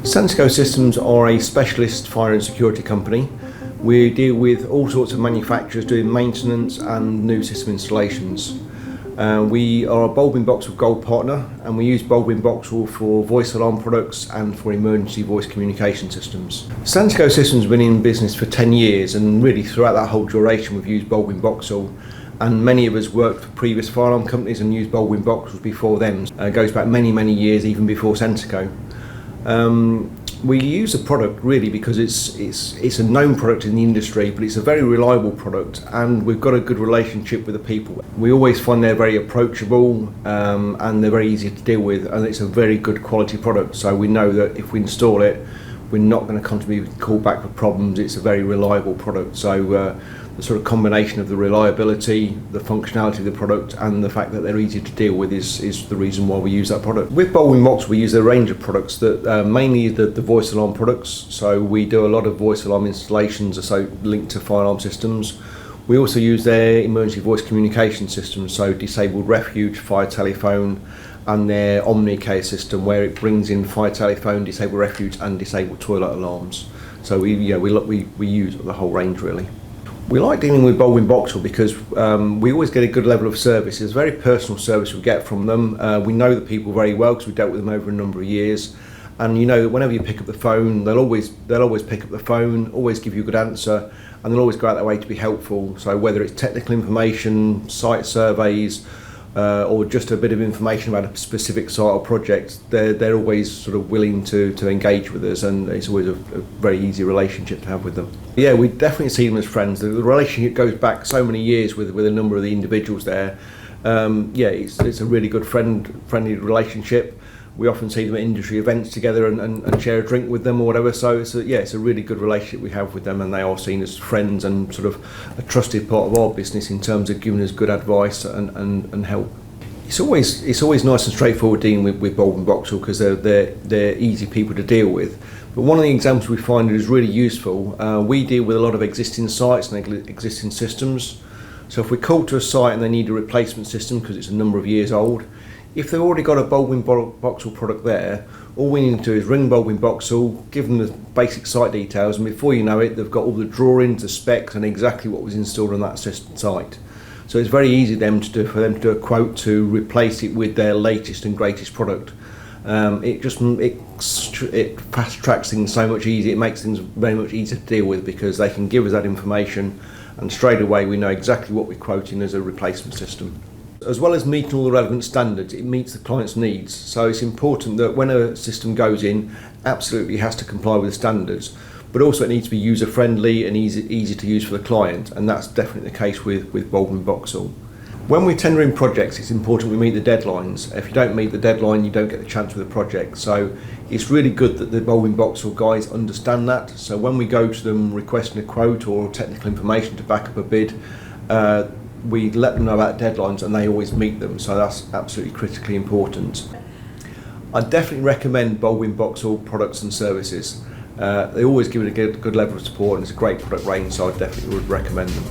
Senseco Systems are a specialist fire and security company. We deal with all sorts of manufacturers doing maintenance and new system installations. We are a Baldwin Boxall Gold partner, and we use Baldwin Boxall for voice alarm products and for emergency voice communication systems. Senseco Systems has been in business for 10 years, and really throughout that whole duration we've used Baldwin Boxall, and many of us worked for previous fire alarm companies and used Baldwin Boxall before them. It goes back many years, even before Senseco. We use the product really because it's a known product in the industry, but it's a very reliable product, and we've got a good relationship with the people. We always find they're very approachable, and they're very easy to deal with, and it's a very good quality product. So we know that if we install it, we're not going to constantly be called back for problems. It's a very reliable product. So the sort of combination of the reliability, the functionality of the product, and the fact that they're easy to deal with is the reason why we use that product. With Baldwin Boxall, we use a range of products that mainly the voice alarm products. So we do a lot of voice alarm installations linked to fire alarm systems. We also use their emergency voice communication systems, so disabled refuge, fire telephone, and their OmniCare system, where it brings in fire telephone, disabled refuge, and disabled toilet alarms. So we use the whole range really. We like dealing with Baldwin Boxall because we always get a good level of service. It's a very personal service we get from them. We know the people very well because we've dealt with them over a number of years. And you know that whenever you pick up the phone, they'll always pick up the phone, always give you a good answer, and they'll always go out their way to be helpful. So whether it's technical information, site surveys, or just a bit of information about a specific site or project, they're always sort of willing to engage with us, and it's always a very easy relationship to have with them. Yeah, we definitely see them as friends. The relationship goes back so many years with a number of the individuals there. Yeah, it's a really good friendly relationship. We often see them at industry events together and share a drink with them or whatever. So it's a really good relationship we have with them, and they are seen as friends and sort of a trusted part of our business in terms of giving us good advice and help. It's always nice and straightforward dealing with Baldwin Boxall because they're easy people to deal with. But one of the examples we find is really useful. We deal with a lot of existing sites and existing systems. So if we call to a site and they need a replacement system because it's a number of years old, if they've already got a Baldwin Boxall product there, all we need to do is ring Baldwin Boxall, give them the basic site details, and before you know it, they've got all the drawings, the specs, and exactly what was installed on that site. So it's very easy for them to do a quote to replace it with their latest and greatest product. It fast tracks things so much easier. It makes things very much easier to deal with because they can give us that information, and straight away we know exactly what we're quoting as a replacement system. As well as meeting all the relevant standards, it meets the client's needs. So it's important that when a system goes in, absolutely has to comply with the standards, but also it needs to be user friendly and easy to use for the client, and that's definitely the case with Baldwin Boxall. When we're tendering projects, it's important we meet the deadlines. If you don't meet the deadline, you don't get the chance with the project. So it's really good that the Baldwin Boxall guys understand that. So when we go to them requesting a quote or technical information to back up a bid, we let them know about deadlines and they always meet them, so that's absolutely critically important. I definitely recommend Baldwin Boxall products and services. They always give it a good level of support, and it's a great product range, so I definitely would recommend them.